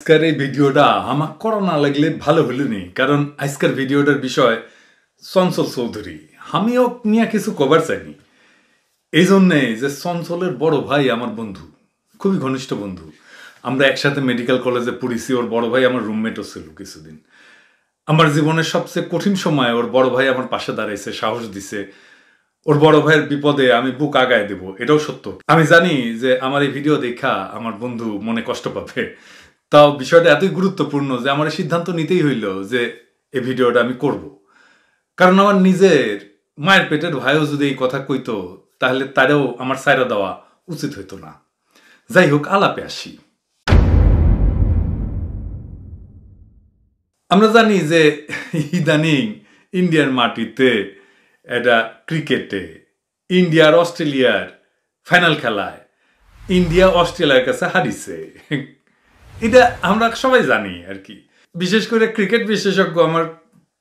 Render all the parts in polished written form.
আজকের এই ভিডিওটা আমার করা না লাগলে ভালো হলো নি, কারণ আজকের ভিডিওটার বিষয় চঞ্চল চৌধুরী। আমিও নিয়ে কিছু কভার চাইনি এই জন্যে যে চঞ্চলের বড় ভাই আমার বন্ধু, খুবই ঘনিষ্ঠ বন্ধু। আমরা একসাথে মেডিকেল কলেজে পড়েছি। ওর বড় ভাই আমার রুমমেটও ছিল কিছুদিন। আমার জীবনের সবচেয়ে কঠিন সময় ওর বড় ভাই আমার পাশে দাঁড়াইছে, সাহস দিছে। ওর বড় ভাইয়ের বিপদে আমি বুক আগায় দেব, এটাও সত্য। আমি জানি যে আমার এই ভিডিও দেখা আমার বন্ধু মনে কষ্ট পাবে, তাও বিষয়টা এতই গুরুত্বপূর্ণ যে আমার সিদ্ধান্ত নিতেই হইল যে এই ভিডিওটা আমি করব। কারণ আমার নিজের মায়ের পেটের ভাইও যদি এই কথা কইতো তাহলে তারেও আমার সাইরা দেওয়া উচিত হইতো না। যাই হোক, আলাপে আসি। আমরা জানি যে ইদানিং ইন্ডিয়ার মাটিতে এটা ক্রিকেটে ইন্ডিয়ার অস্ট্রেলিয়ার ফাইনাল খেলায় ইন্ডিয়া অস্ট্রেলিয়ার কাছে হারিয়েছে। এটা আমরা সবাই জানি আর কি। বিশেষ করে ক্রিকেট বিশেষজ্ঞ আমার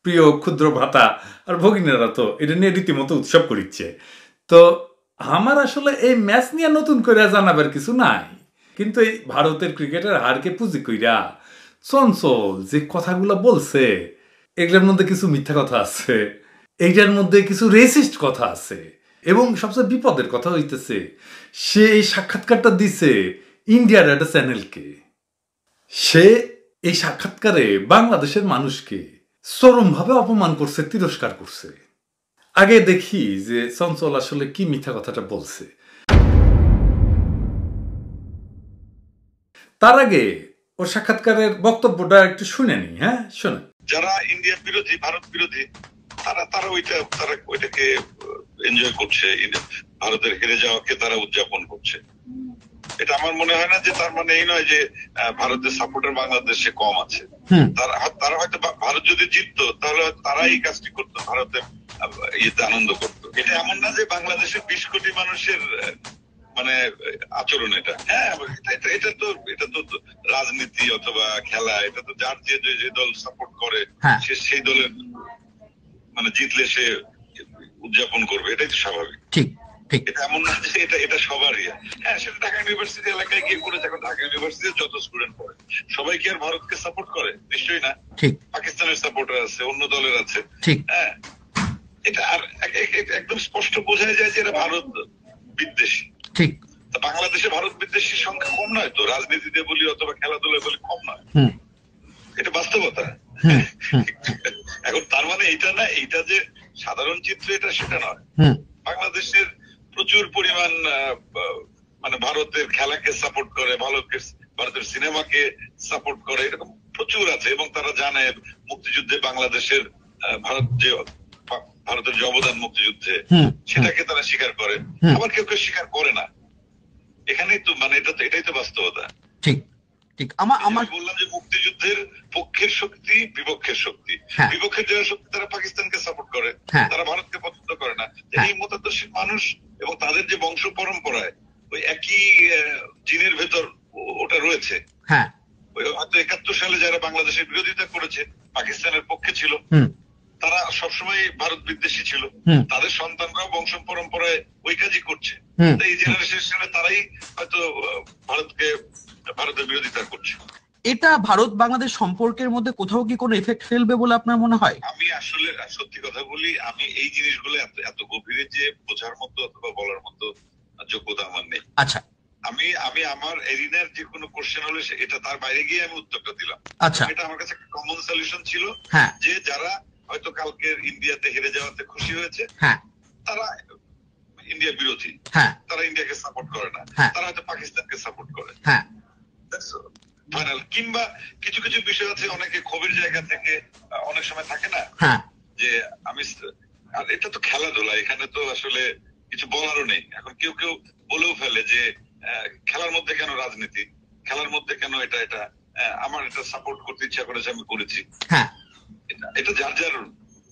প্রিয় ক্ষুদ্র ভাতা আর ভগিনীরা তো এটা নিয়ে রীতিমতো উৎসব করিচ্ছে। তো আমার আসলে এই ম্যাচ নিয়ে নতুন করে জানাবার কিছু নাই, কিন্তু এই ভারতের ক্রিকেটের হারকে পুঁজি কইরা চঞ্চল যে কথাগুলো বলছে এগুলোর মধ্যে কিছু মিথ্যা কথা আছে, এইটার মধ্যে কিছু রেসিস্ট কথা আছে, এবং সবচেয়ে বিপদের কথা হইতেছে সে এই সাক্ষাৎকারটা দিছে ইন্ডিয়ার একটা চ্যানেলকে। সে এই সাক্ষাৎকারে বাংলাদেশের মানুষকে চরমভাবে অপমান করছে, তিরস্কার করছে। আগে দেখি যে চঞ্চল আসলে কি মিথ্যা কথাটা বলছে। তার আগে ওর সাক্ষাৎকারের বক্তব্যটা একটু শুনে নি। হ্যাঁ, শোনেন। যারা ইন্ডিয়া বিরোধী, ভারত বিরোধী, তারা ওইটাকে এনজয় করছে, ভারতের হেরে যাওয়াকে তারা উদযাপন করছে। এটা আমার মনে হয় না যে তার মানে এই নয় যে ভারতের সাপোর্টার বাংলাদেশে কম আছে। তারা হয়তো ভারত যদি জিততো তাহলে তারা এই কাজটি করতো, ভারতের ইয়েতে আনন্দ করতো। এটা এমন না যে বাংলাদেশের 20 কোটি মানুষের মানে আচরণ এটা। হ্যাঁ, এটা তো রাজনীতি অথবা খেলা, এটা তো যার যে দল সাপোর্ট করে সে সেই দলের মানে জিতলে সে উদযাপন করবে, এটাই তো স্বাভাবিক। ঠিক ঠিক, এটা এমন না যে এটা সবারই। হ্যাঁ, সেটা ঢাকা ইউনিভার্সিটি এলাকায় গিয়ে করেছে। এখন ঢাকা ইউনিভার্সিটির যত স্টুডেন্ট পড়ে সবাই কি আর ভারতকে সাপোর্ট করে? নিশ্চয়ই না। ঠিক, পাকিস্তানের সাপোর্টার আছে, অন্য দলের আছে। ঠিক, হ্যাঁ, এটা আর একদম স্পষ্ট বোঝা যায় যে এটা ভারত বিদ্বেষী। ঠিক, বাংলাদেশে ভারত বিদ্বেষীর সংখ্যা কম নয় তো, রাজনীতিতে বলি অথবা খেলাধুলায় বলি কম নয়। এটা বাস্তবতা। এখন তার মানে এইটা না, এইটা যে সাধারণ চিত্র এটা সেটা নয়। বাংলাদেশের প্রচুর পরিমাণ মানে ভারতের খেলাকে সাপোর্ট করে, ভারতের সিনেমাকে সাপোর্ট করে, এরকম প্রচুর আছে। এবং তারা জানে মুক্তিযুদ্ধে বাংলাদেশের ভারতের যে অবদান মুক্তিযুদ্ধে, সেটাকে তারা স্বীকার করে। আবার কেউ কেউ স্বীকার করে না। এখানেই তো মানে এটাই তো বাস্তবতা। ঠিক ঠিক, আমার বললাম যে মুক্তিযুদ্ধের পক্ষের শক্তি, বিপক্ষের শক্তি। বিপক্ষের যারা শক্তি তারা পাকিস্তানকে সাপোর্ট করে, তারা ভারতকে পছন্দ করে না। এই মতাদর্শী মানুষ এবং তাদের যে বংশ পরম্পরায় ওই একই জিনের ভেতর ওটা রয়েছে। হ্যাঁ, হয়তো 71 সালে যারা বাংলাদেশের বিরোধিতা করেছে, পাকিস্তানের পক্ষে ছিল, তারা সবসময় ভারত বিদ্বেষী ছিল। তাদের সন্তানরাও বংশ পরম্পরায় ওই কাজই করছে। এই জেনারেশনে তারাই হয়তো ভারতের বিরোধিতা করছে। এটা ভারত বাংলাদেশ সম্পর্কের মধ্যে কোথাও কি কোনো এফেক্ট ফেলবে বলে আপনার মনে হয়? আমি আসলে সত্যি কথা বলি, আমি এই জিনিসগুলো এত গভীরে যে বোঝার মতো অথবা বলার মতো যোগ্যতা আমার নেই। আচ্ছা, আমি আমার এরিনার যে কোনো কোশ্চেন হলে এটা তার বাইরে গিয়ে আমি উত্তরটা দিলাম। আচ্ছা, এটা আমার কাছে একটা কমন সলিউশন ছিল যে যারা হয়তো কালকে ইন্ডিয়াতে হেরে যাওয়াতে খুশি হয়েছে, তারা ইন্ডিয়া বিরোধী, তারা ইন্ডিয়াকে সাপোর্ট করে না, তারা হয়তো পাকিস্তানকে সাপোর্ট করে। ফাইনাল কিংবা কিছু কিছু বিষয় আছে, অনেকে ক্ষোভের জায়গা থেকে অনেক সময় থাকে না যে আমি, আর এটা তো খেলাধুলা, এখানে তো আসলে কিছু বলারও নেই। এখন কেউ কেউ বলেও ফেলে যে খেলার মধ্যে কেন রাজনীতি, খেলার মধ্যে কেন এটা আমার এটা সাপোর্ট করতে ইচ্ছা করেছে আমি করেছি। এটা যার যার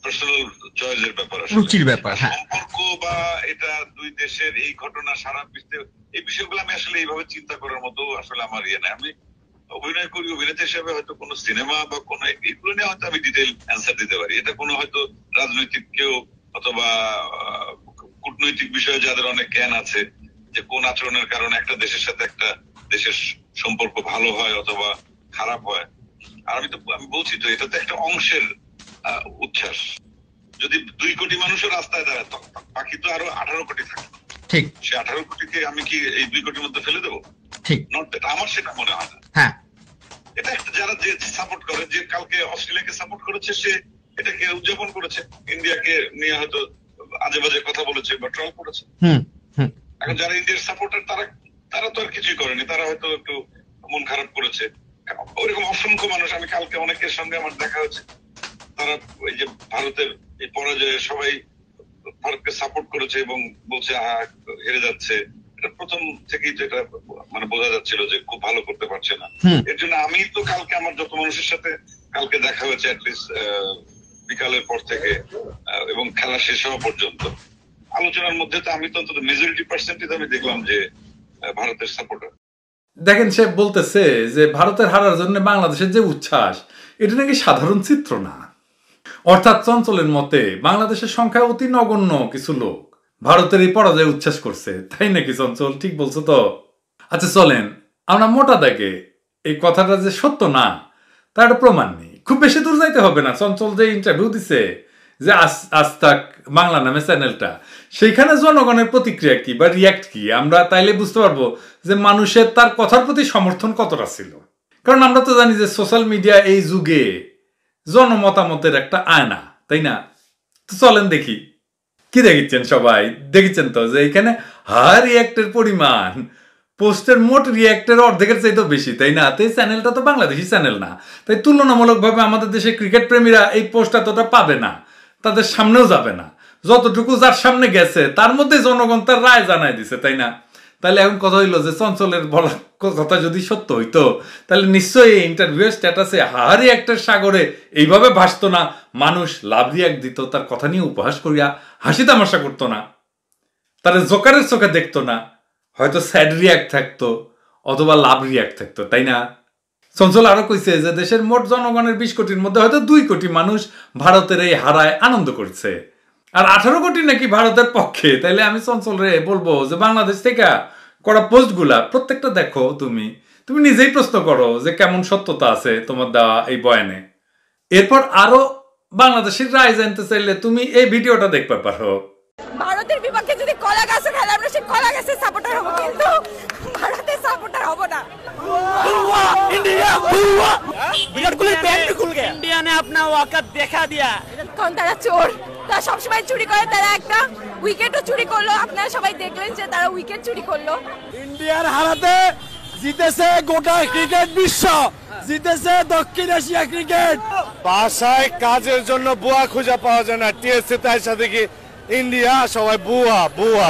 পার্সোনাল চয়েসের ব্যাপার, রুচির ব্যাপার। সম্পর্ক বা এটা দুই দেশের এই ঘটনা সারা বিশ্বে, এই বিষয়গুলো আমি আসলে এইভাবে চিন্তা করার মতো আসলে আমার ইয়ে নাই। আমি অভিনয় করি, অভিনেতা হিসেবে হয়তো কোনো সিনেমা বা কোনো এগুলো নিয়ে হয়তো আমি ডিটেইল অ্যান্সার দিতে পারি। এটা কোনো হয়তো রাজনৈতিক কেউ অথবা কূটনৈতিক বিষয়ে যাদের অনেক জ্ঞান আছে যে কোন আচরণের কারণে একটা দেশের সাথে একটা দেশের সম্পর্ক ভালো হয় অথবা খারাপ হয়। আর আমি বলছি তো এটা তো একটা অংশের উচ্ছ্বাস। যদি 2 কোটি মানুষও রাস্তায় দাঁড়ায়, বাকি তো আরো 18 কোটি থাকে। ঠিক, সে 18 কোটিকে আমি কি এই 2 কোটির মধ্যে ফেলে দেবো? ঠিক, নট দ্যাট, আমার সেটা মনে হয় না। হ্যাঁ, এটা একটা যারা যে সাপোর্ট করে, যে কালকে অস্ট্রেলিয়াকে সাপোর্ট করেছে, সে এটাকে উদযাপন করেছে। ইন্ডিয়াকে নিয়ে হয়তো আজে বাজে কথা বলেছে বা ট্রল করেছে। এখন যারা ইন্ডিয়ার সাপোর্টার তারা তো আর কিছুই করেনি, তারা হয়তো একটু মন খারাপ করেছে। ওইরকম অসংখ্য মানুষ, আমি কালকে অনেকের সঙ্গে আমার দেখা হচ্ছে, তারা ওই যে ভারতের এই পরাজয়ে সবাই ভারতকে সাপোর্ট করেছে এবং বলছে হেরে যাচ্ছে। এটা প্রথম থেকেই তো এটা মানে বোঝা যাচ্ছিল যে খুব ভালো করতে পারছে না। এর জন্য আমি তো কালকে আমার যত মানুষের সাথে কালকে দেখা হয়েছে অ্যাটলিস্ট বিকালের পর থেকে এবং খেলা শেষ হওয়া পর্যন্ত, আলোচনার মধ্যে তো আমি তো অন্তত মেজরিটি পার্সেন্টেজ আমি দেখলাম যে ভারতের সাপোর্টার। দেখেন, সে বলতেছে যে ভারতের হারার জন্য বাংলাদেশের যে উচ্ছ্বাস, এটা নাকি সাধারণ চিত্র না। অর্থাৎ চঞ্চলের মতে বাংলাদেশের সংখ্যা অতি নগণ্য কিছু লোক ভারতের এই পরাজয়ে উচ্ছ্বাস করছে, তাই নাকি চঞ্চল? ঠিক বলছো তো? আচ্ছা চলেন আমরা মোটা দাগে এই কথাটা যে সত্য না তার একটা প্রমাণ নেই। খুব বেশি দূর যাইতে হবে না। চঞ্চল যে ইন্টারভিউ দিছে যে আজ তাক বাংলা নামে চ্যানেলটা, সেইখানে জনগণের প্রতিক্রিয়া কি বা রিয়াক্ট কি, আমরা তাইলে বুঝতে পারবো যে মানুষের তার কথার প্রতি সমর্থন কতটা ছিল। কারণ আমরা তো জানি যে সোশ্যাল মিডিয়া এই যুগে জনমতামতের একটা আয়না, তাই না? তো চলেন দেখি কি দেখেছেন সবাই। দেখেছেন তো যে এখানে রিয়াক্টের পরিমাণ পোস্টের মোট রিয়াক্টের অর্ধেকের চাইতেও বেশি, তাই না? তো এই চ্যানেলটা তো বাংলাদেশি চ্যানেল না, তাই তুলনামূলকভাবে আমাদের দেশে ক্রিকেট প্রেমীরা এই পোস্ট এতটা পাবে না, তাদের সামনেও যাবে না। যতটুকু যার সামনে গেছে তার মধ্যে জনগণ তার রায় জানাই দিছে, তাই না? তাহলে এখন কথা হইলো যে চঞ্চলের বলা কথা যদি সত্য হইতো, তাহলে নিশ্চয়ই এই ইন্টারভিউ স্ট্যাটাসে রিয়াক্টের সাগরে এইভাবে ভাসতো না, মানুষ লাভ রিয়াক্ট দিত, তার কথা নিয়ে উপহাস করিয়া হাসি তামাশা করতো না, তারা জোকারের চোখে দেখতো না, হয়তো স্যাড রিয়াক্ট থাকতো অথবা লাভ রিয়াক্ট থাকতো, তাই না? চঞ্চল আরো কইছে যে দেশের মোট জনগণের 20 কোটির মধ্যে হয়তো 2 কোটি মানুষ ভারতের এই হারায় আনন্দ করছে, আর 18 কোটি নাকি ভারতের পক্ষে। তাইলে আমি চঞ্চল রে বলবো যে বাংলাদেশ থেকে করা পোস্ট গুলা প্রত্যেকটা দেখো, তুমি নিজেই প্রশ্ন করো যে কেমন সত্যতা আছে তোমার দেওয়া এই বয়ানে। এরপর আরো বাংলাদেশের রায় জানতে চাইলে তুমি এই ভিডিওটা দেখতে পারো। ভারতের বিপক্ষে যদি কলা গাছও খেলে আমরা সেই কলা গাছের সাপোর্টার হবো, কিন্তু ভারতের সাপোর্টার হবো না। इंडिया ने अपना औकात देखा दिया। কারণ তারা চোর, তারা সবসময় চুরি করে, তারা একটা উইকেটও চুরি করলো। আপনারা সবাই দেখলেন যে তারা উইকেট চুরি করলো। ইন্ডিয়ার হারাতে জিতেছে গোটা ক্রিকেট বিশ্ব, জিতেছে দক্ষিণ এশিয়া ক্রিকেট। বাসায় কাজের জন্য বুয়া খুঁজে পাওয়া যায় না, টিএসসি তার সাথে কি ইন্ডিয়া সবাই বুয়া বুয়া।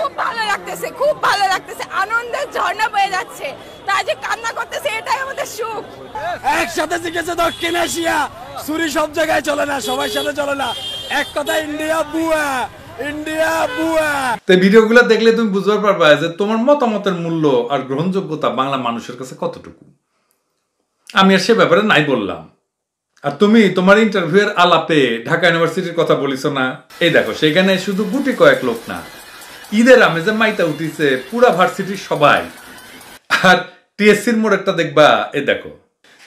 খুব ভালো লাগতেছে, খুব ভালো লাগতেছে, আনন্দের ঝর্ণা বয়ে যাচ্ছে। তারা যে কান্না করতেছে এটাই আমাদের সুখ। একসাথে জিতেছে দক্ষিণ এশিয়া। চুরি সব জায়গায় চলে না, সবার সাথে চলে না, এক কথা ইন্ডিয়া বুয়া, ইন্ডিয়া বুয়া। তো ভিডিওগুলো দেখলে তুমি বুঝতে পারবা যে তোমার মতামতের মূল্য আর গ্রহণযোগ্যতা বাংলা মানুষের কাছে কতটুকু। আমি আর সে ব্যাপারে নাই বললাম। আর তুমি তোমার ইন্টারভিউ এর আলাপে ঢাকা ইউনিভার্সিটির কথা বলিস না। এই দেখো সেখানে শুধু গুটি কয়েক লোক না, ঈদের আমেজে মাইতা উঠিছে পুরা ভার্সিটির সবাই। আর টিএসসির মোড় একটা দেখবা, এই দেখো।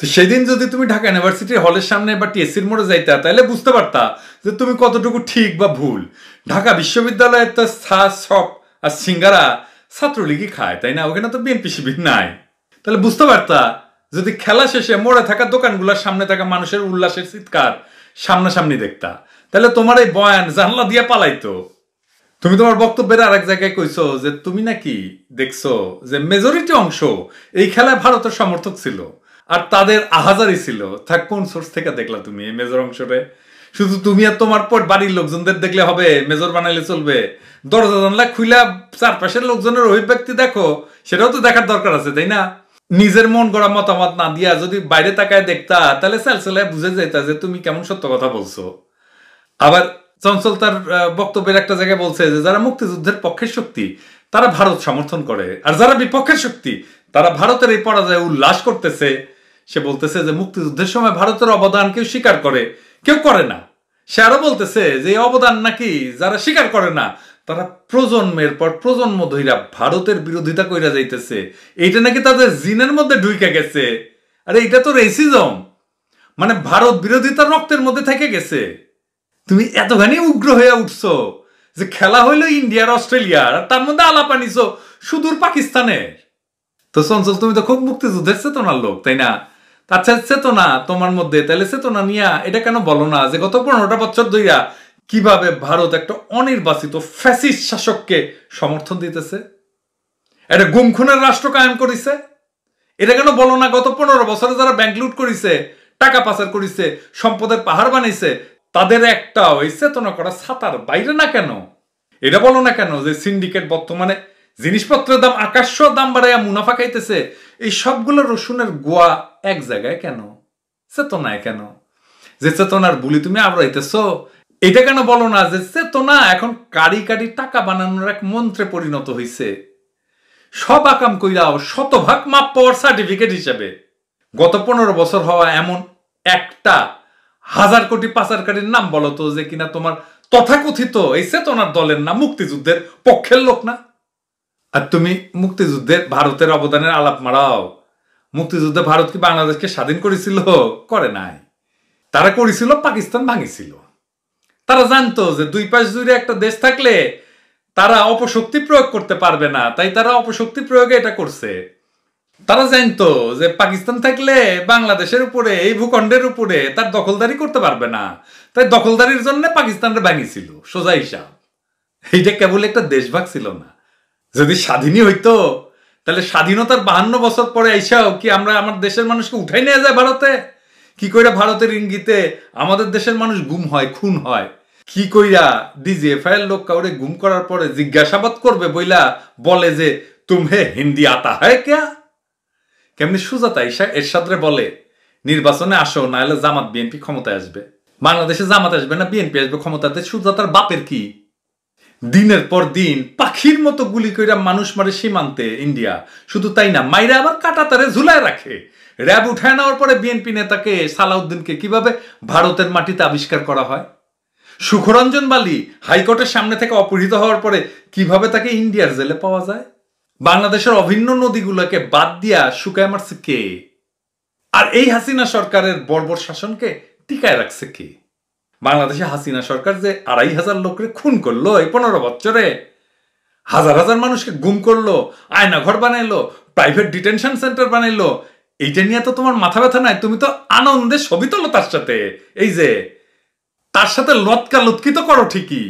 তো সেদিন যদি তুমি ঢাকা ইউনিভার্সিটির হলের সামনে বা টিএসসির মোড়ে যাইতা, তাহলে বুঝতে পারতা যে তুমি কতটুকু ঠিক বা ভুল। ঢাকা বিশ্ববিদ্যালয়ের তো সব আর সিঙ্গারা ছাত্রলীগই খায়, তাই না? ওখানে তো বিএনপি শিবির নাই। তাহলে বুঝতে পারতা যদি খেলা শেষে মোড়ে থাকা দোকানগুলোর সামনে থাকা মানুষের উল্লাসের চিৎকার সামনাসামনি দেখতা, তাহলে তোমার এই বয়ান জানলা দিয়ে পালাইতো। তুমি তোমার বক্তব্যের আর এক জায়গায় কইছো যে তুমি নাকি দেখছো যে মেজরিটি অংশ এই খেলায় ভারতের সমর্থক ছিল আর তাদের আহাজারি ছিল। থাক, কোন সোর্স থেকে দেখলা তুমি এই মেজর অংশরে? শুধু তুমি আর তোমার পর বাড়ির লোকজনদের দেখলে হবে? মেজর বানাইলে চলবে? দরজা জানলা খুইলা চারপাশের লোকজনের অভিব্যক্তি দেখো, সেটাও তো দেখার দরকার আছে, তাই না? নিজের মন গড়া মতামত না দিয়া যদি বাইরে তাকায় দেখতা, তাহলে সেলসেলায় বুঝে যেতা যে তুমি কেমন সত্য কথা বলছো। আবার চঞ্চল তার বক্তব্যের একটা জায়গায় বলছে যে যারা মুক্তিযুদ্ধের পক্ষের শক্তি তারা ভারত সমর্থন করে, আর যারা বিপক্ষের শক্তি তারা ভারতের এই পরাজয়ে উল্লাস করতেছে। সে বলতেছে যে মুক্তিযুদ্ধের সময় ভারতের অবদান কেউ স্বীকার করে, কেউ করে না। সে আরো বলতেছে যে এই অবদান নাকি যারা স্বীকার করে না তারা প্রজন্মের পর প্রজন্ম ধইরা ভারতের বিরোধিতা কইরা যাইতেছে, এইটা নাকি তাদের জিনের মধ্যে ঢুইকা গেছে। আরে এটা তো রেসিজম, মানে ভারত বিরোধিতা রক্তের মধ্যে থেকে গেছে। তুমি এতখানি উগ্র হয়ে উঠছো যে খেলা হইলো ইন্ডিয়ার অস্ট্রেলিয়ার, আর তার মধ্যে আলাপ আনিছো সুদূর পাকিস্তানের। তো চঞ্চল তুমি তো খুব মুক্তিযুদ্ধের চেতনার লোক, তাই না? আচ্ছা চেতনা তোমার মধ্যে, তাহলে চেতনা নিয়া এটা কেন বলো না যে গত 15টা বছর ধইরা কিভাবে ভারত একটা অনির্বাচিত ফ্যাসিস্ট শাসককে সমর্থন দিতেছে, এটা গুম খুনের রাষ্ট্র কায়েম করেছে? এটা কেন বলো না গত 15 বছরে যারা ব্যাংক লুট করেছে, টাকা পাচার করেছে, সম্পদের পাহাড় বানাইছে, তাদের একটা ওই চেতনা করা ছাতার বাইরে না কেন? এটা বলো না কেন যে সিন্ডিকেট বর্তমানে জিনিসপত্রের দাম আকাশ দাম বাড়াইয়া মুনাফা খাইতেছে, এই সবগুলো রসুনের গোয়া এক জায়গায় কেন? চেতনায় কেন? যে চেতনার বুলি তুমি আবড়াইতেছ, এটা কেন বলো না যে চেতনা এখন কারি কারি টাকা বানানোর এক মন্ত্রে পরিণত হয়েছে, সব আকাম কইরাও শতভাগ মাপ পাওয়ার সার্টিফিকেট হিসেবে। গত 15 বছর হওয়া এমন একটা 1000 কোটি পাচারকারীর নাম বলো তো যে কিনা তোমার তথাকথিত এই চেতনার দলের না, মুক্তিযুদ্ধের পক্ষের লোক না। আর তুমি মুক্তিযুদ্ধের ভারতের অবদানের আলাপ মারাও। মুক্তিযুদ্ধে ভারত কি বাংলাদেশকে স্বাধীন করেছিল? করে নাই। তারা করেছিল পাকিস্তান ভাঙিছিল। তারা জানতো যে দুই পাশ জুড়ে একটা দেশ থাকলে তারা অপশক্তি প্রয়োগ করতে পারবে না, তাই তারা অপশক্তি প্রয়োগে এটা করছে। তারা জানতো যে পাকিস্তান থাকলে বাংলাদেশের উপরে, এই ভূখণ্ডের উপরে তার দখলদারি করতে পারবে না, তাই দখলদারির জন্য পাকিস্তানকে ভাঙিছিল। সোজা হিসাব। এইটা কেবল একটা দেশভাগ ছিল না। যদি স্বাধীনই হইতো তাহলে স্বাধীনতার 52 বছর পরে আইসাও কি আমরা আমার দেশের মানুষকে উঠাই নিয়ে যায় ভারতে? কি কইরা ভারতের ইঙ্গিতে আমাদের দেশের মানুষ গুম হয়, খুন হয়? কি কইরা ডিজিএফআই এর লোক কাউরে গুম করার পরে জিজ্ঞাসাবাদ করবে বইলা বলে যে তুমহে হিন্দি আতা হয় ক্যা? কেমনি সুজাতা এরশাদরে বলে নির্বাচনে আসো, না হলে জামাত বিএনপি ক্ষমতায় আসবে। বাংলাদেশে জামাত আসবে না বিএনপি আসবে ক্ষমতাতে, সুজাতার বাপের কি? দিনের পর দিন পাখির মতো গুলি কইরা মানুষ মারে সীমান্তে ইন্ডিয়া। শুধু তাই না, মাইরা আবার কাটা তারে ঝুলায় রাখে। র্যাব উঠায় নেওয়ার পরে বিএনপি নেতাকে সালাউদ্দিনকে কিভাবে ভারতের মাটিতে আবিষ্কার করা হয়। সুখরঞ্জন বালি হাইকোর্টের সামনে থেকে অপহৃত হওয়ার পরে কিভাবে তাকে ইন্ডিয়ার জেলে পাওয়া যায়। বাংলাদেশের অভিন্ন নদীগুলোকে বাদ দিয়া শুকায় মারছে কে? আর এই হাসিনা সরকারের বর্বর শাসনকে টিকায় রাখছে কে? বাংলাদেশে হাসিনা সরকার যে 2500 লোককে খুন করলো এই 15 বছরে, হাজার হাজার মানুষকে গুম করলো, আয়না ঘর বানাইলো, প্রাইভেট ডিটেনশন সেন্টার বানাইলো, এইটা নিয়ে তো তোমার মাথা ব্যথা নাই। তুমি তো আনন্দে ছবি তোলো তার সাথে, এই যে তার সাথে লটকা লুৎকিত করো। ঠিকই,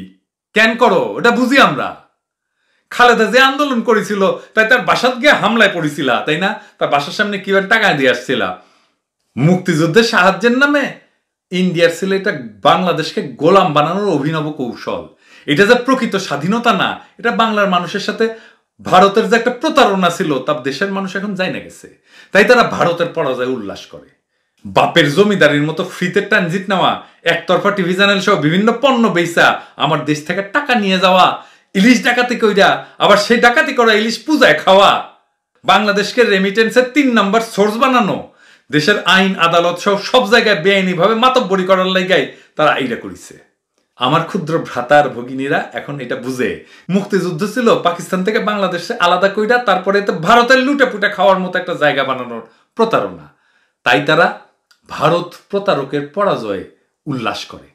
কেন করো এটা বুঝি আমরা। খালেদা যে আন্দোলন করেছিল তাই তার বাসাত গিয়ে হামলায় পড়েছিল, তাই না? তার বাসার সামনে কিভাবে টাকা দিয়ে আসছিল মুক্তিযুদ্ধের সাহায্যের নামে। ইন্ডিয়ার ছিল এটা বাংলাদেশকে গোলাম বানানোর অভিনব কৌশল। এটা যে প্রকৃত স্বাধীনতা না, এটা বাংলার মানুষের সাথে ভারতের যে একটা প্রতারণা ছিল তা দেশের মানুষ এখন যাই না গেছে। তাই তারা ভারতের পরাজয় উল্লাস করে। বাপের জমিদারির মতো ফ্রিতে ট্রানজিট নেওয়া, একতরফা টিভি চ্যানেল সহ বিভিন্ন পণ্য বেচা, আমার দেশ থেকে টাকা নিয়ে যাওয়া, ইলিশ ডাকাতি কইরা আবার সেই ডাকাতি করা ইলিশ পূজায় খাওয়া, বাংলাদেশকে রেমিটেন্সের 3 নম্বর সোর্স বানানো, দেশের আইন আদালত সহ সব জায়গায় বেআইনি ভাবে মাতব্বরি করার লাইগাই তারা এইটা করেছে। আমার ক্ষুদ্র ভ্রাতার ভগিনীরা এখন এটা বুঝে মুক্তিযুদ্ধ ছিল পাকিস্তান থেকে বাংলাদেশে আলাদা কইরা তারপরে তো ভারতের লুটে পুটে খাওয়ার মতো একটা জায়গা বানানোর প্রতারণা। তাই তারা ভারত প্রতারকের পরাজয়ে উল্লাস করে।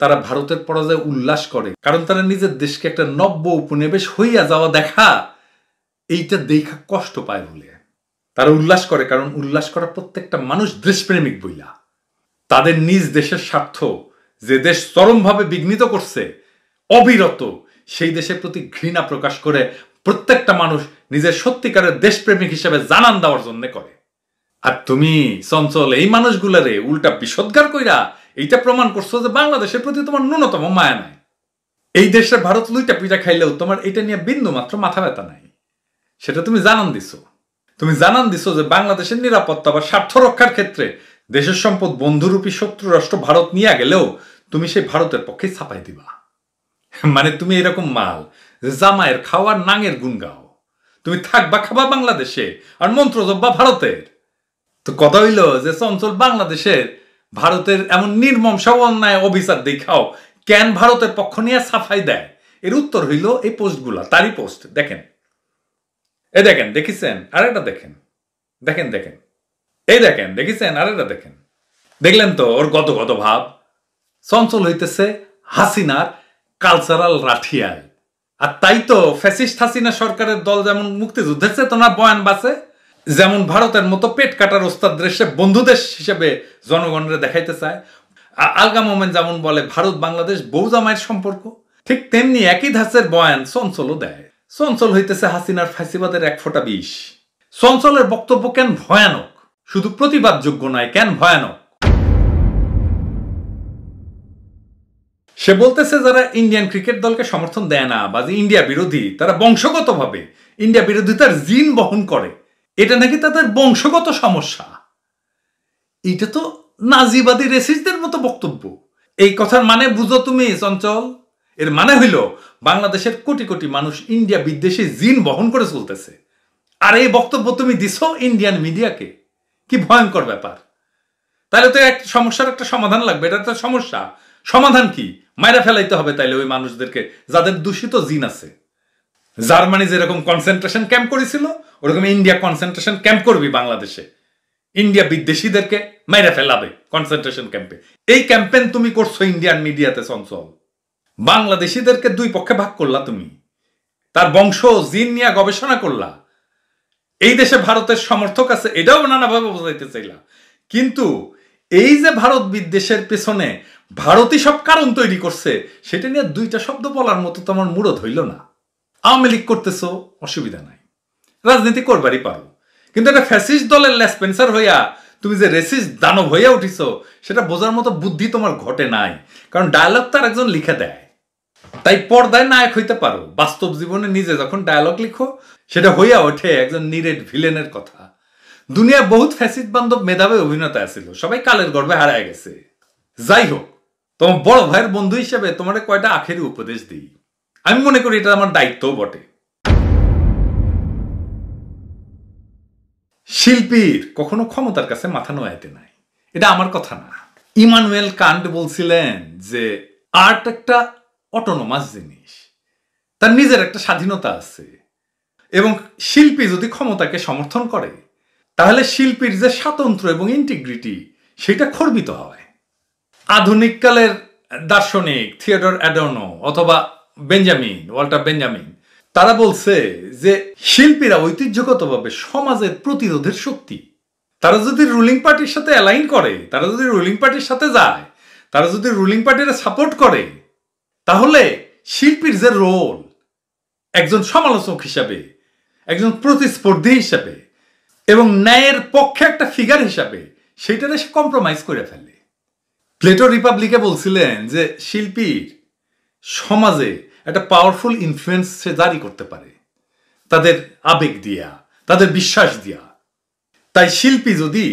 তারা ভারতের পরাজয়ে উল্লাস করে কারণ তারা নিজের দেশকে একটা নব্য উপনিবেশ হইয়া যাওয়া দেখা, এইটা দেখা কষ্ট পায় বলে তারা উল্লাস করে। কারণ উল্লাস করা প্রত্যেকটা মানুষ দেশপ্রেমিক বইলা। তাদের নিজ দেশের স্বার্থ যে দেশ চরমভাবে বিঘ্নিত করছে অবিরত, সেই দেশের প্রতি ঘৃণা প্রকাশ করে প্রত্যেকটা মানুষ নিজের সত্যিকারের দেশপ্রেমিক হিসেবে জানান দেওয়ার জন্য করে। আর তুমি চঞ্চল এই মানুষগুলারে উল্টা বিষোদ্গার কইরা এইটা প্রমাণ করছো যে বাংলাদেশের প্রতি তোমার ন্যূনতম মায়া নাই। এই দেশে ভারত লুইটা পিঠা খাইলেও তোমার এটা নিয়ে বিন্দু মাত্র মাথা ব্যথা নাই, সেটা তুমি জানান দিছো। তুমি জানান দিছো যে বাংলাদেশের নিরাপত্তা বা স্বার্থ রক্ষার ক্ষেত্রে দেশের সম্পদ বন্ধুরূপী শত্রু রাষ্ট্র ভারত নিয়ে গেলেও তুমি সেই ভারতের পক্ষে ছাপাই দিবা। মানে তুমি এরকম মাল যে জামাইয়ের খাওয়ার নাঙের গুণ গাও, তুমি থাকবা খাবা বাংলাদেশে আর মন্ত্র জব্বা ভারতের। তো কথা হইল যে চঞ্চল বাংলাদেশের ভারতের এমন নির্মম সব অন্যায় অবিচার দেখাও কেন ভারতের পক্ষ নিয়ে সাফাই দেয়? এর উত্তর হইল এই পোস্টগুলা, তারই পোস্ট। দেখেন, এ দেখেন, দেখিছেন? আর এটা দেখেন, দেখেন দেখেন এই দেখেন, দেখেছেন? আর এটা দেখেন, দেখলেন তো ওর গত ভাব? চঞ্চল হইতেছে হাসিনার কালচারাল রাঠিয়াল। আর তাই তো ফ্যাসিস্ট হাসিনা সরকারের দল যেমন মুক্তিযুদ্ধের চেতনা বয়ান বাসে, যেমন ভারতের মতো পেট কাটার ওস্তাদ দেশে বন্ধু দেশ হিসেবে জনগণরে দেখাইতে চায়, আলগা মোমেন্ট যেমন বলে ভারত বাংলাদেশ বউ জামাইয়ের সম্পর্ক, ঠিক তেমনি একই ধাঁচের বয়ান চঞ্চলও দেয়। চঞ্চল হইতেছে হাসিনার ফাঁসিবাদের 1 ফোঁটা বিষ। চঞ্চলের বক্তব্য কেন ভয়ানক, শুধু প্রতিবাদযোগ্য নয়, কেন ভয়ানক। সে বলতেছে যারা ইন্ডিয়ান ক্রিকেট দলকে সমর্থন দেয় না বা যে ইন্ডিয়া বিরোধী, তারা বংশগতভাবে ইন্ডিয়া বিরোধিতার জিন বহন করে, এটা নাকি তাদের বংশগত সমস্যা। এটা তো নাজিবাদী রেসিস্টদের মতো বক্তব্য। এই কথার মানে বুঝো তুমি চঞ্চল? এর মানে হইল বাংলাদেশের কোটি কোটি মানুষ ইন্ডিয়া বিদ্বেষী জিন বহন করে চলতেছে, আর এই বক্তব্য তুমি দিছো ইন্ডিয়ান মিডিয়াকে। কি ভয়ঙ্কর ব্যাপার! তাহলে তো এক সমস্যার একটা সমাধান লাগবে। এটা তো সমস্যা, সমাধান কি? মাইরা ফেলাইতে হবে তাইলে ওই মানুষদেরকে যাদের দূষিত জিন আছে। জার্মানি যেরকম কনসেন্ট্রেশন ক্যাম্প করেছিল, ওরকম ইন্ডিয়া কনসেন্ট্রেশন ক্যাম্প করবি বাংলাদেশে। ইন্ডিয়া বিদ্বেষীদেরকে মাইরা ফেলাবে কনসেন্ট্রেশন ক্যাম্পে। এই ক্যাম্পেইন তুমি করছো ইন্ডিয়ান মিডিয়াতে চঞ্চল। বাংলাদেশীদেরকে 2 পক্ষে ভাগ করলা তুমি, তার বংশ জিন নিয়ে গবেষণা করলা। এই দেশে ভারতের সমর্থক আছে, এটাও নানাভাবে বোঝাইতে চাইলা। কিন্তু এই যে ভারত বিদ্বেষের পেছনে ভারতই সব কারণ তৈরি করছে, সেটা নিয়ে 2টা শব্দ বলার মতো তোমার মুরদ হইল না। আওয়ামী লীগ করতেছো, অসুবিধা নাই, রাজনীতি করবারই পারো, কিন্তু একটা ফ্যাসিস্ট দলের লেসপেন্সার হইয়া তুমি যে রেসিস্ট দানব হইয়া উঠিছ, সেটা বোঝার মতো বুদ্ধি তোমার ঘটে নাই। কারণ ডায়ালগ তার একজন লিখে দেয়, তাই পর্দায় নায়ক হইতে পারো, বাস্তব জীবনে নিজে যখন ডায়ালগ লিখো সেটা হইয়া ওঠে একজন নিরেট ভিলেনের কথা। দুনিয়া বহুত ফ্যাসিস্ট বান্ধব মেধাবী অভিনেতা আছিল, সবাই কালের গর্ভে হারায় গেছে। যাই হোক, তোমার বড় ভাইয়ের বন্ধু হিসেবে তোমার কয়টা আখেরি উপদেশ দিই। আমি মনে করি এটা আমার দায়িত্বও বটে। শিল্পীর কখনো ক্ষমতার কাছে মাথা নোয়াইতে নাই, এটা আমার কথা না। ইমানুয়েল কান্ট বলছিলেন যে আর্ট একটা অটোনোমাস জিনিস, তার নিজের একটা স্বাধীনতা আছে, এবং শিল্পী যদি ক্ষমতাকে সমর্থন করে তাহলে শিল্পীর যে স্বাতন্ত্র্য এবং ইন্টিগ্রিটি সেটা খর্বিত হয়। আধুনিক কালের দার্শনিক থিওডর অ্যাডর্নো অথবা ওয়াল্টার বেঞ্জামিন, তারা বলছে যে শিল্পীরা ঐতিহ্যগতভাবে সমাজের প্রতিরোধের শক্তি। তারা যদি রুলিং পার্টির সাথে অ্যালাইন করে, তারা যদি রুলিং পার্টির সাথে যায়, তারা যদি রুলিং পার্টির সাপোর্ট করে, তাহলে শিল্পীর যে রোল একজন সমালোচক হিসাবে, একজন প্রতিস্পর্ধী হিসাবে এবং ন্যায়ের পক্ষে একটা ফিগার হিসাবে, সেইটারে সে কম্প্রোমাইজ করে ফেলে। প্লেটো রিপাবলিকে বলছিলেন যে শিল্পীর সমাজে একটা পাওয়ারফুল ইনফ্লুয়েন্স সে জারি করতে পারে তাদের আবেগ দিয়া, তাদের বিশ্বাস দিয়া। তাই শিল্পী যদি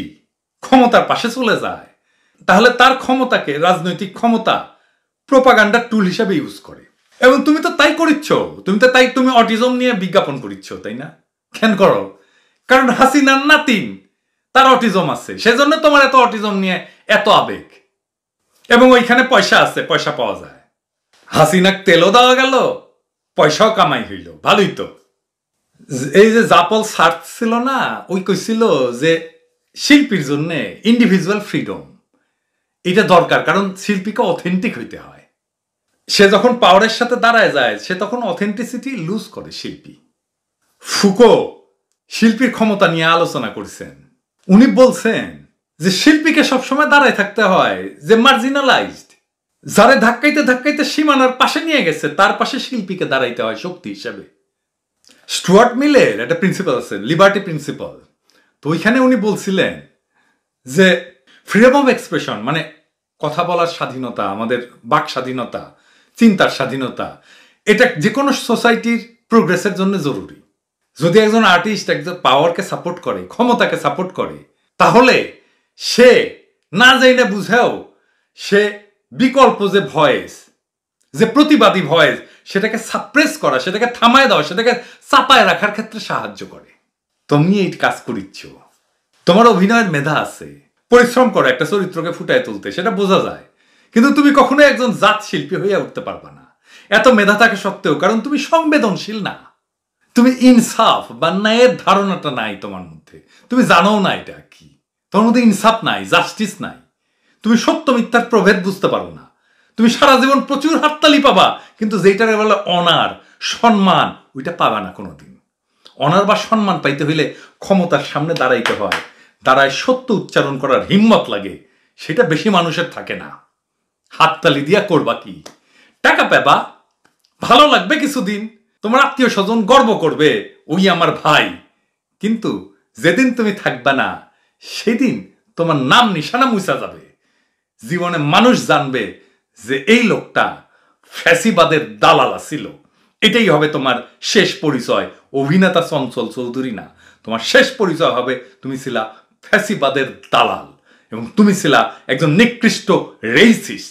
ক্ষমতার পাশে চলে যায়, তাহলে তার ক্ষমতাকে রাজনৈতিক ক্ষমতা প্রোপাগান্ডার টুল হিসাবে ইউজ করে। এবং তুমি তো তাই করিচ্ছ, তুমি অটিজম নিয়ে বিজ্ঞাপন করিচ্ছ, তাই না? কেন করো? কারণ হাসিনার নাতিন, তার অটিজম আছে, সেজন্য তোমার এত অটিজম নিয়ে এত আবেগ। এবং ওইখানে পয়সা আছে, পয়সা পাওয়া যায়। হাসিনাক তেলও দেওয়া গেল, পয়সাও কামাই হইল, ভালোই তো। এই যে জাপল সার্চ ছিল না, ওই কইছিল যে শিল্পীর জন্য ইন্ডিভিজুয়াল ফ্রিডম এটা দরকার, কারণ শিল্পীকে অথেন্টিক হইতে হয়। সে যখন পাওয়ারের সাথে দাঁড়ায় যায়, সে তখন অথেন্টিসিটি লুজ করে শিল্পী। ফুকো শিল্পীর ক্ষমতা নিয়ে আলোচনা করছেন। উনি বলছেন যে শিল্পীকে সবসময় দাঁড়ায় থাকতে হয় যে মার্জিনালাইজড, যারে ধাক্কাইতে ধাক্কাইতে সীমানার পাশে নিয়ে গেছে, তার পাশে শিল্পীকে দাঁড়াইতে হয় শক্তি হিসেবে। স্টুয়ার্ট মিলের একটা প্রিন্সিপাল আছে, লিবার্টি প্রিন্সিপাল। তো ওইখানে উনি বলছিলেন যে ফ্রিডম অফ এক্সপ্রেশন মানে কথা বলার স্বাধীনতা, আমাদের বাক স্বাধীনতা, চিন্তার স্বাধীনতা, এটা যে কোনো সোসাইটির প্রোগ্রেসের জন্য জরুরি। যদি একজন আর্টিস্ট একজন পাওয়ারকে সাপোর্ট করে, ক্ষমতাকে সাপোর্ট করে, তাহলে সে না যাই না বুঝেও সে বিকল্প যে ভয়েস, যে প্রতিবাদী ভয়েস, সেটাকে সাপ্রেস করা, সেটাকে থামায় দেওয়া, সেটাকে চাপায় রাখার ক্ষেত্রে সাহায্য করে। তুমি এই কাজ করিচ্ছ, তোমার অভিনয়ের মেধা আছে, পরিশ্রম করো একটা চরিত্রকে ফুটায় তুলতে, সেটা বোঝা যায়। কিন্তু তুমি কখনো একজন জাত শিল্পী হইয়া উঠতে পারবা না, এত মেধা থাকে সত্ত্বেও, কারণ তুমি সংবেদনশীল না। তুমি ইনসাফ বা ন্যায়ের ধারণাটা নাই তোমার মধ্যে, তুমি জানো না এটা কি। তোমার মধ্যে ইনসাফ নাই, জাস্টিস নাই। তুমি সত্য মিথ্যার প্রভেদ বুঝতে পারো না। তুমি সারা জীবন প্রচুর হাততালি পাবা, কিন্তু যেটারে বলে অনার, সম্মান, ওইটা পাবা না কোনোদিন। অনার বা সম্মান পাইতে হইলে ক্ষমতার সামনে দাঁড়াইতে হয়, দাঁড়ায় সত্য উচ্চারণ করার হিম্মত লাগে। সেটা বেশি মানুষের থাকে না। হাততালি দিয়া করবা কি? টাকা পাবা, ভালো লাগবে কিছুদিন, তোমার আত্মীয় স্বজন গর্ব করবে, ওই আমার ভাই। কিন্তু যেদিন তুমি থাকবা না, সেদিন তোমার নাম নিশানা মুছা যাবে। জীবনে মানুষ জানবে যে এই লোকটা ফ্যাসিবাদের দালাল ছিল। এটাই হবে তোমার শেষ পরিচয়। অভিনেতা চঞ্চল চৌধুরী না, তোমার শেষ পরিচয় হবে তুমি ছিলা ফ্যাসিবাদের দালাল এবং তুমি ছিলা একজন নিকৃষ্ট রেসিস্ট।